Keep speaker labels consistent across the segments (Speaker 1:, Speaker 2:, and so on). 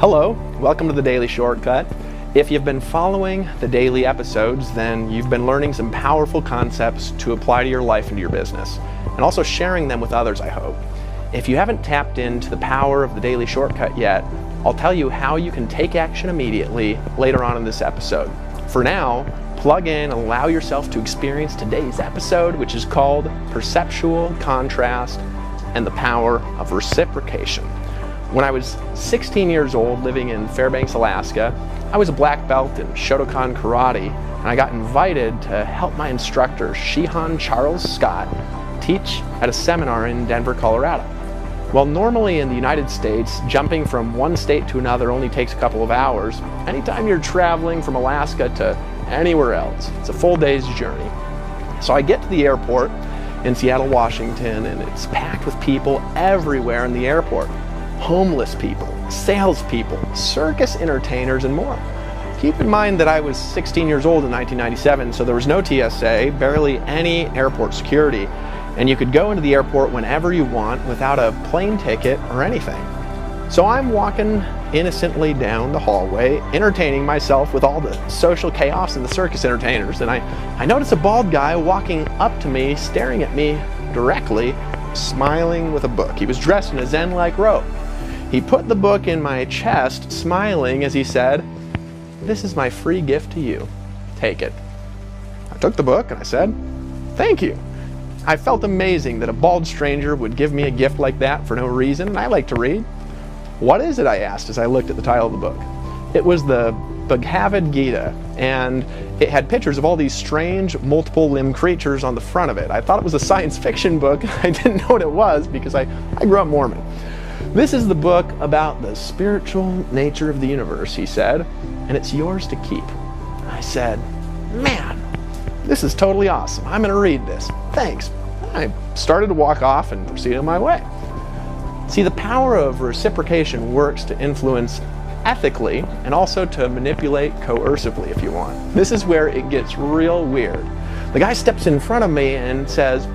Speaker 1: Hello, welcome to the Daily Shortcut. If you've been following the daily episodes, then you've been learning some powerful concepts to apply to your life and to your business, and also sharing them with others, I hope. If you haven't tapped into the power of the Daily Shortcut yet, I'll tell you how you can take action immediately later on in this episode. For now, plug in and allow yourself to experience today's episode, which is called Perceptual Contrast and the Power of Reciprocation. When I was 16 years old, living in Fairbanks, Alaska, I was a black belt in Shotokan Karate, and I got invited to help my instructor, Shihan Charles Scott, teach at a seminar in Denver, Colorado. While normally in the United States, jumping from one state to another only takes a couple of hours, anytime you're traveling from Alaska to anywhere else, it's a full day's journey. So I get to the airport in Seattle, Washington, and it's packed with people everywhere in the airport. Homeless people, salespeople, circus entertainers, and more. Keep in mind that I was 16 years old in 1997, so there was no TSA, barely any airport security, and you could go into the airport whenever you want without a plane ticket or anything. So I'm walking innocently down the hallway, entertaining myself with all the social chaos and the circus entertainers, and I notice a bald guy walking up to me, staring at me directly, smiling with a book. He was dressed in a Zen-like robe. He put the book in my chest, smiling as he said, "This is my free gift to you. Take it." I took the book and I said, "Thank you." I felt amazing that a bald stranger would give me a gift like that for no reason, and I like to read. "What is it?" I asked as I looked at the title of the book. It was the Bhagavad Gita, and it had pictures of all these strange multiple-limbed creatures on the front of it. I thought it was a science fiction book. I didn't know what it was because I grew up Mormon. "This is the book about the spiritual nature of the universe," he said, "and it's yours to keep." I said, "Man, this is totally awesome. I'm going to read this. Thanks." I started to walk off and proceed on my way. See, the power of reciprocation works to influence ethically and also to manipulate coercively if you want. This is where it gets real weird. The guy steps in front of me and says,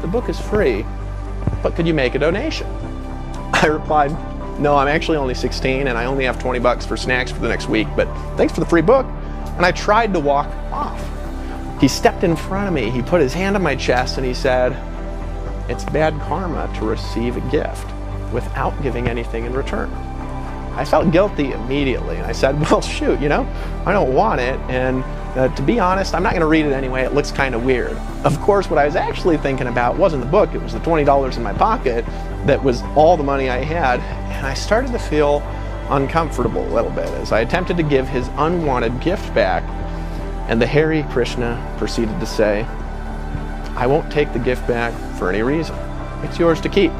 Speaker 1: "The book is free, but could you make a donation?" I replied, "No, I'm actually only 16 and I only have 20 bucks for snacks for the next week, but thanks for the free book." And I tried to walk off. He stepped in front of me, he put his hand on my chest and he said, "It's bad karma to receive a gift without giving anything in return." I felt guilty immediately and I said, "Well, shoot, I don't want it, and to be honest, I'm not going to read it anyway. It looks kind of weird." Of course, what I was actually thinking about wasn't the book, it was the $20 in my pocket that was all the money I had, and I started to feel uncomfortable a little bit as I attempted to give his unwanted gift back, and the Hare Krishna proceeded to say, "I won't take the gift back for any reason. It's yours to keep."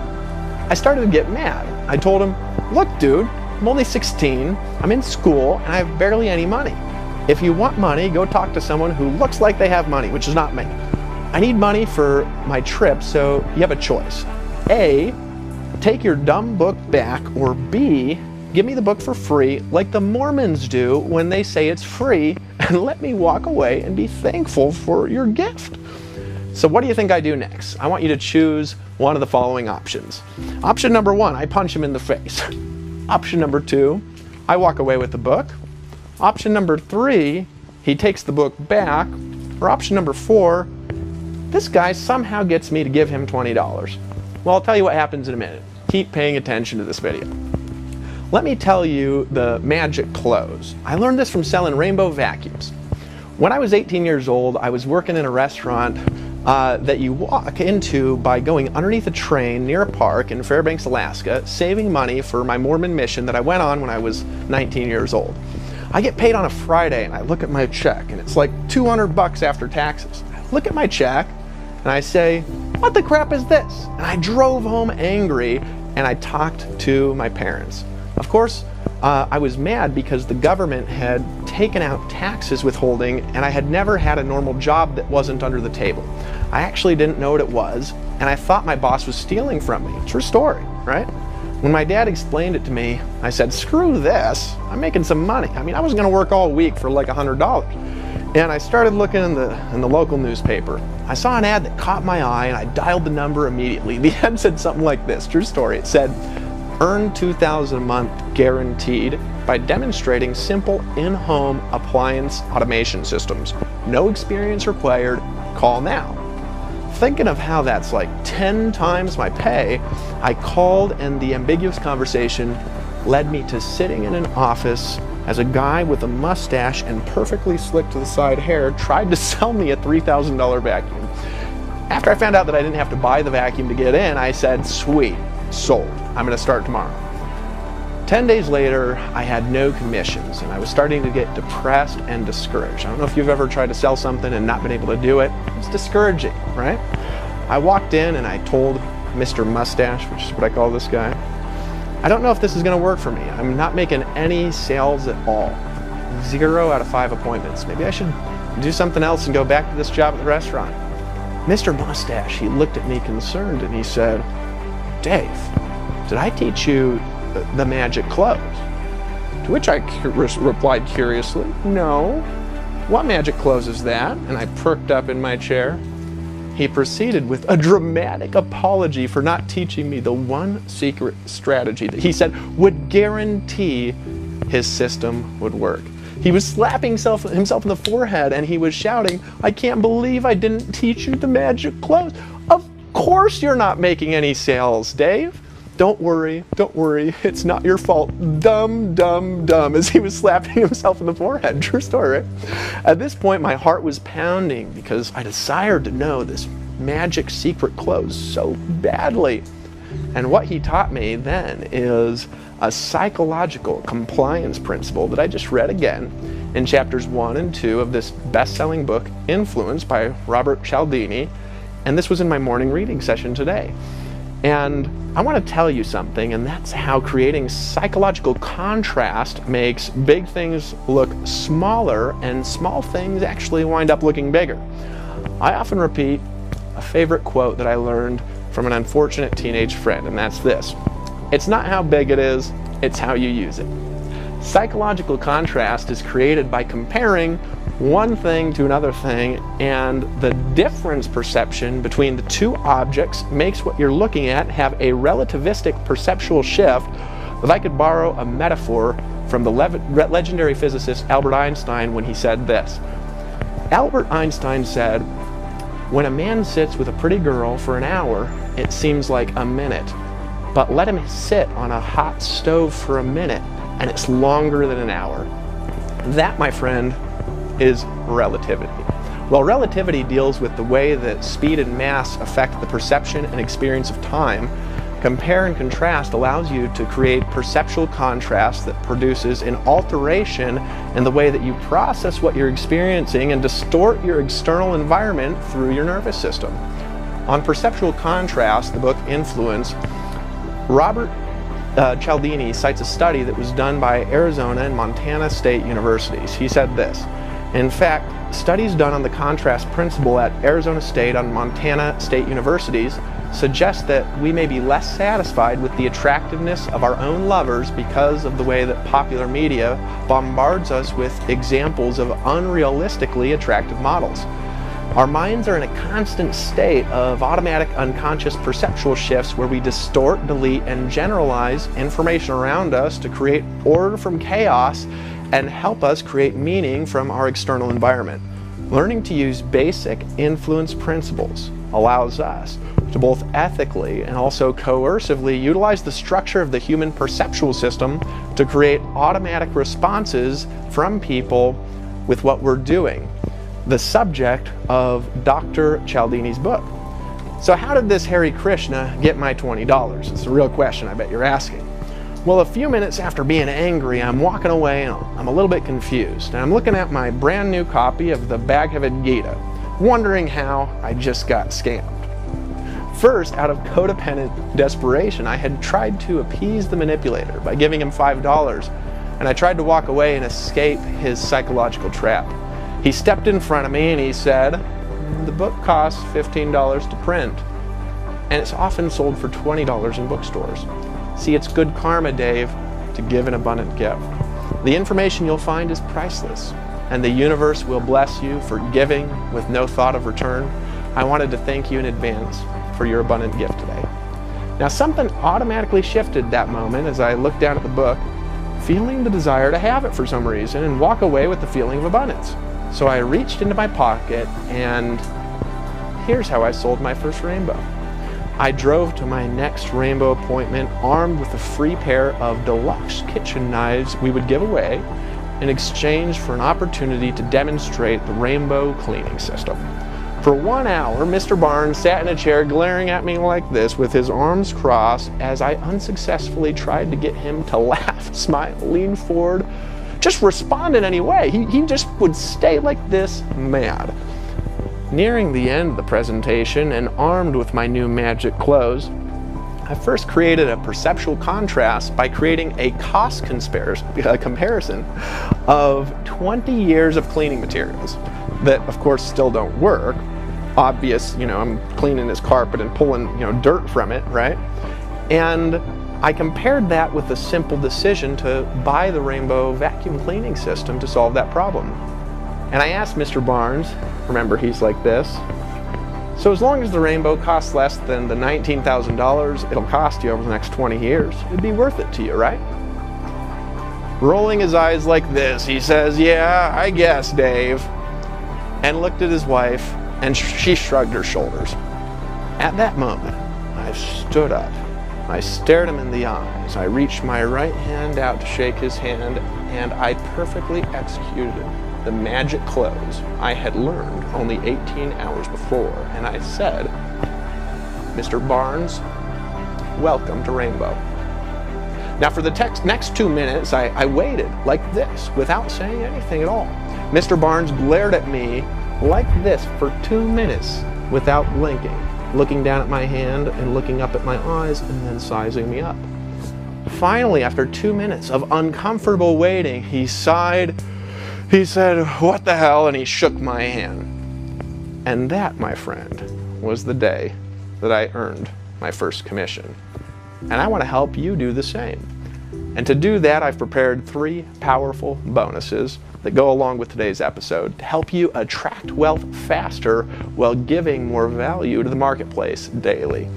Speaker 1: I started to get mad. I told him, "Look, dude, I'm only 16, I'm in school, and I have barely any money. If you want money, go talk to someone who looks like they have money, which is not me. I need money for my trip, so you have a choice. A, take your dumb book back, or B, give me the book for free like the Mormons do when they say it's free, and let me walk away and be thankful for your gift." So what do you think I do next? I want you to choose one of the following options. Option number 1, I punch him in the face. Option number 2, I walk away with the book. Option number 3, he takes the book back. Or option number 4, this guy somehow gets me to give him $20. Well, I'll tell you what happens in a minute. Keep paying attention to this video. Let me tell you the magic close. I learned this from selling rainbow vacuums. When I was 18 years old, I was working in a restaurant that you walk into by going underneath a train near a park in Fairbanks, Alaska, saving money for my Mormon mission that I went on when I was 19 years old. I get paid on a Friday and I look at my check and it's like 200 bucks after taxes. I look at my check and I say, "What the crap is this?" And I drove home angry and I talked to my parents. Of course, I was mad because the government had taken out taxes withholding and I had never had a normal job that wasn't under the table. I actually didn't know what it was and I thought my boss was stealing from me. True story, right? When my dad explained it to me, I said, "Screw this, I'm making some money." I mean, I was gonna work all week for like $100. And I started looking in the local newspaper. I saw an ad that caught my eye and I dialed the number immediately. The ad said something like this, true story. It said, Earn $2,000 a month guaranteed by demonstrating simple in-home appliance automation systems. No experience required. Call now. Thinking of how that's like 10 times my pay, I called, and the ambiguous conversation led me to sitting in an office as a guy with a mustache and perfectly slicked to the side hair tried to sell me a $3,000 vacuum. After I found out that I didn't have to buy the vacuum to get in, I said, sweet, sold. I'm going to start tomorrow. 10 days later, I had no commissions, and I was starting to get depressed and discouraged. I don't know if you've ever tried to sell something and not been able to do it. It's discouraging, right? I walked in and I told Mr. Mustache, which is what I call this guy, I don't know if this is going to work for me. I'm not making any sales at all. 0 out of 5 appointments. Maybe I should do something else and go back to this job at the restaurant. Mr. Mustache, he looked at me concerned and he said, Dave, did I teach you the magic close? To which I replied curiously, no. What magic close is that? And I perked up in my chair. He proceeded with a dramatic apology for not teaching me the one secret strategy that he said would guarantee his system would work. He was slapping himself in the forehead and he was shouting, I can't believe I didn't teach you the magic close. Of course you're not making any sales, Dave. Don't worry, it's not your fault. Dumb, dumb, dumb, as he was slapping himself in the forehead. True story, right? At this point, my heart was pounding because I desired to know this magic secret close so badly. And what he taught me then is a psychological compliance principle that I just read again in chapters 1 and 2 of this best-selling book, Influence by Robert Cialdini. And this was in my morning reading session today. And I want to tell you something, and that's how creating psychological contrast makes big things look smaller and small things actually wind up looking bigger. I often repeat a favorite quote that I learned from an unfortunate teenage friend, and that's this: it's not how big it is, it's how you use it. Psychological contrast is created by comparing one thing to another thing, and the difference perception between the two objects makes what you're looking at have a relativistic perceptual shift. If I could borrow a metaphor from the legendary physicist Albert Einstein when he said this. Albert Einstein said, when a man sits with a pretty girl for an hour, it seems like a minute. But let him sit on a hot stove for a minute, and it's longer than an hour. That, my friend, is relativity. Well, relativity deals with the way that speed and mass affect the perception and experience of time. Compare and contrast allows you to create perceptual contrast that produces an alteration in the way that you process what you're experiencing and distort your external environment through your nervous system. On perceptual contrast, the book Influence, Robert Cialdini cites a study that was done by Arizona and Montana State Universities. He said this: in fact, studies done on the contrast principle at Arizona State and Montana State Universities suggest that we may be less satisfied with the attractiveness of our own lovers because of the way that popular media bombards us with examples of unrealistically attractive models. Our minds are in a constant state of automatic unconscious perceptual shifts where we distort, delete, and generalize information around us to create order from chaos and help us create meaning from our external environment. Learning to use basic influence principles allows us to both ethically and also coercively utilize the structure of the human perceptual system to create automatic responses from people with what we're doing. The subject of Dr. Cialdini's book. So how did this Hare Krishna get my $20? It's a real question I bet you're asking. Well, a few minutes after being angry, I'm walking away and I'm a little bit confused. And I'm looking at my brand new copy of the Bhagavad Gita, wondering how I just got scammed. First, out of codependent desperation, I had tried to appease the manipulator by giving him $5, and I tried to walk away and escape his psychological trap. He stepped in front of me and he said, the book costs $15 to print, and it's often sold for $20 in bookstores. See, it's good karma, Dave, to give an abundant gift. The information you'll find is priceless, and the universe will bless you for giving with no thought of return. I wanted to thank you in advance for your abundant gift today. Now something automatically shifted that moment as I looked down at the book, feeling the desire to have it for some reason and walk away with the feeling of abundance. So I reached into my pocket, and here's how I sold my first rainbow. I drove to my next rainbow appointment armed with a free pair of deluxe kitchen knives we would give away in exchange for an opportunity to demonstrate the rainbow cleaning system. For 1 hour, Mr. Barnes sat in a chair glaring at me like this with his arms crossed as I unsuccessfully tried to get him to laugh, smile, lean forward, just respond in any way. He just would stay like this, mad. Nearing the end of the presentation and armed with my new magic clothes, I first created a perceptual contrast by creating a cost comparison of 20 years of cleaning materials that, of course, still don't work. Obvious, I'm cleaning this carpet and pulling, dirt from it, right? And I compared that with a simple decision to buy the Rainbow vacuum cleaning system to solve that problem. And I asked Mr. Barnes, remember he's like this, so as long as the Rainbow costs less than the $19,000 it'll cost you over the next 20 years, it'd be worth it to you, right? Rolling his eyes like this, he says, yeah, I guess, Dave, and looked at his wife, and she shrugged her shoulders. At that moment, I stood up. I stared him in the eyes. I reached my right hand out to shake his hand, and I perfectly executed the magic close I had learned only 18 hours before. And I said, Mr. Barnes, welcome to Rainbow. Now for the next 2 minutes, I waited like this without saying anything at all. Mr. Barnes glared at me like this for 2 minutes without blinking, looking down at my hand and looking up at my eyes and then sizing me up. Finally, after 2 minutes of uncomfortable waiting, he sighed, he said, what the hell, and he shook my hand. And that, my friend, was the day that I earned my first commission. And I want to help you do the same. And to do that, I've prepared 3 powerful bonuses that go along with today's episode to help you attract wealth faster while giving more value to the marketplace daily.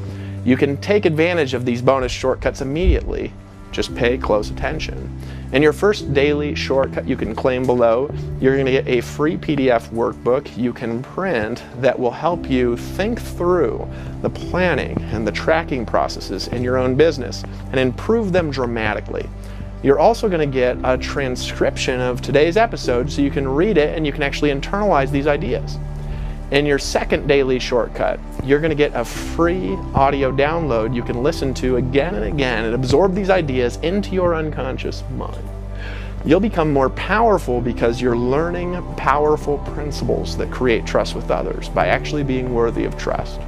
Speaker 1: You can take advantage of these bonus shortcuts immediately. Just pay close attention. In your first daily shortcut you can claim below, you're going to get a free PDF workbook you can print that will help you think through the planning and the tracking processes in your own business and improve them dramatically. You're also going to get a transcription of today's episode so you can read it and you can actually internalize these ideas. In your second daily shortcut, you're going to get a free audio download you can listen to again and again and absorb these ideas into your unconscious mind. You'll become more powerful because you're learning powerful principles that create trust with others by actually being worthy of trust.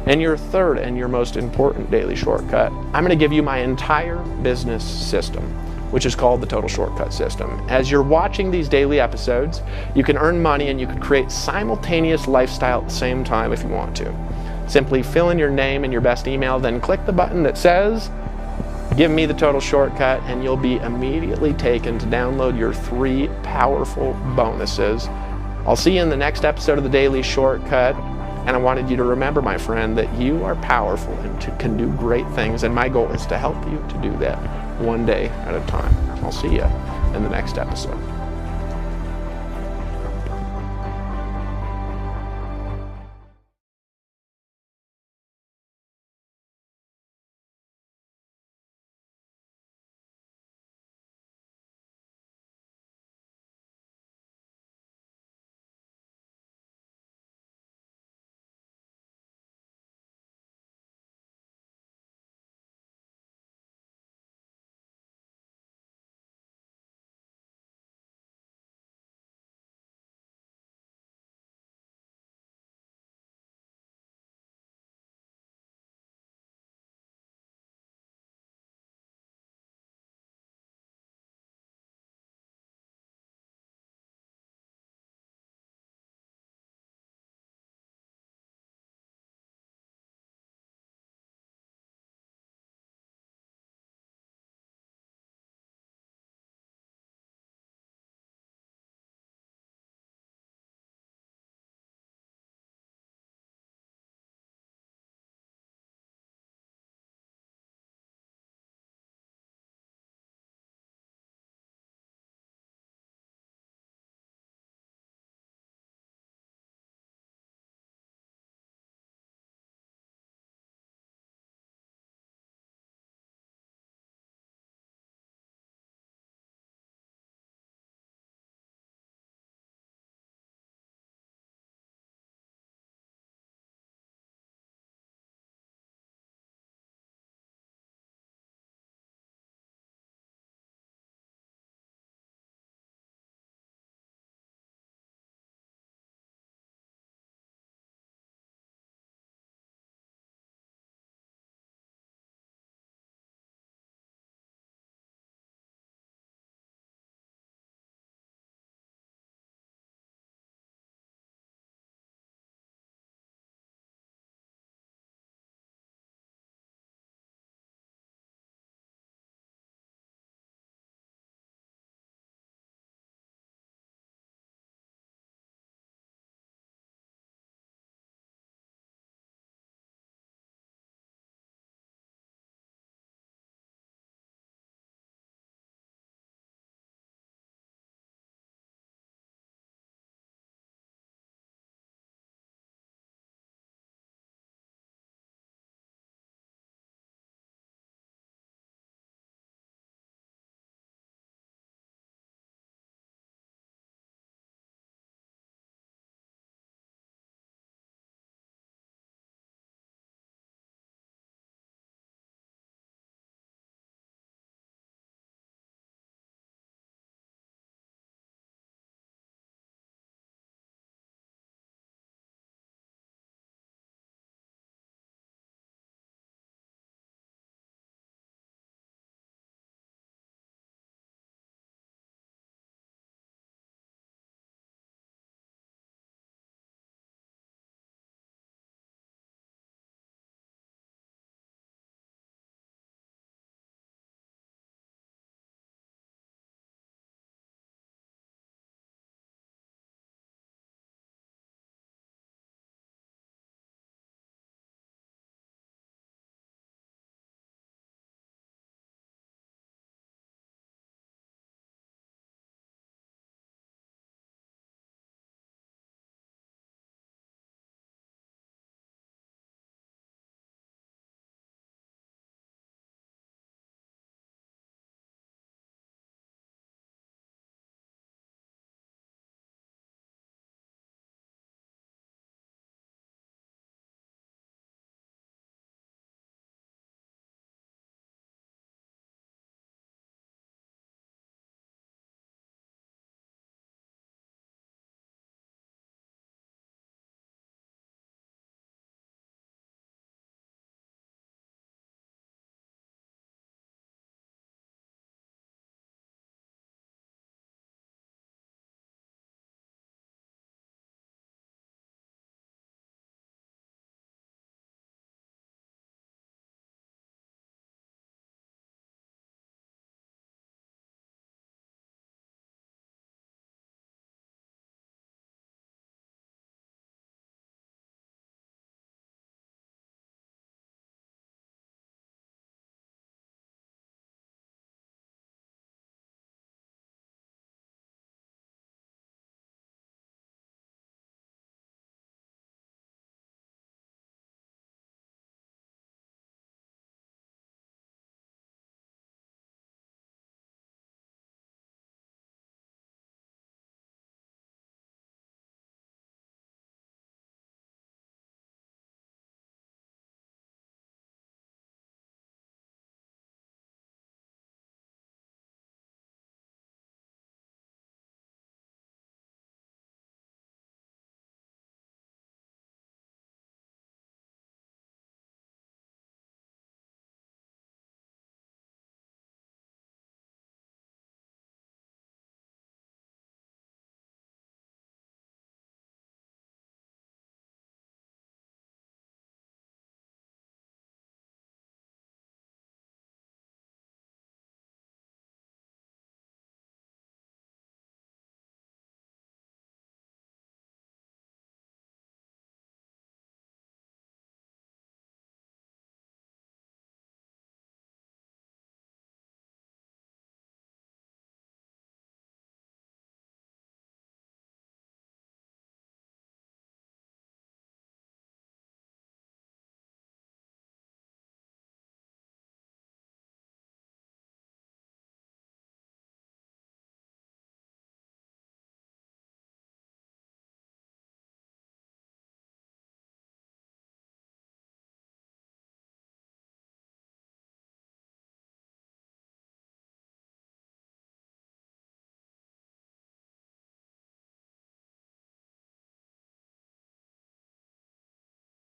Speaker 1: In your third and your most important daily shortcut, I'm going to give you my entire business system, which is called the Total Shortcut System. As you're watching these daily episodes, you can earn money and you can create simultaneous lifestyle at the same time if you want to. Simply fill in your name and your best email, then click the button that says, give me the Total Shortcut, and you'll be immediately taken to download your 3 powerful bonuses. I'll see you in the next episode of the Daily Shortcut, and I wanted you to remember, my friend, that you are powerful and can do great things, and my goal is to help you to do that one day at a time. I'll see you in the next episode.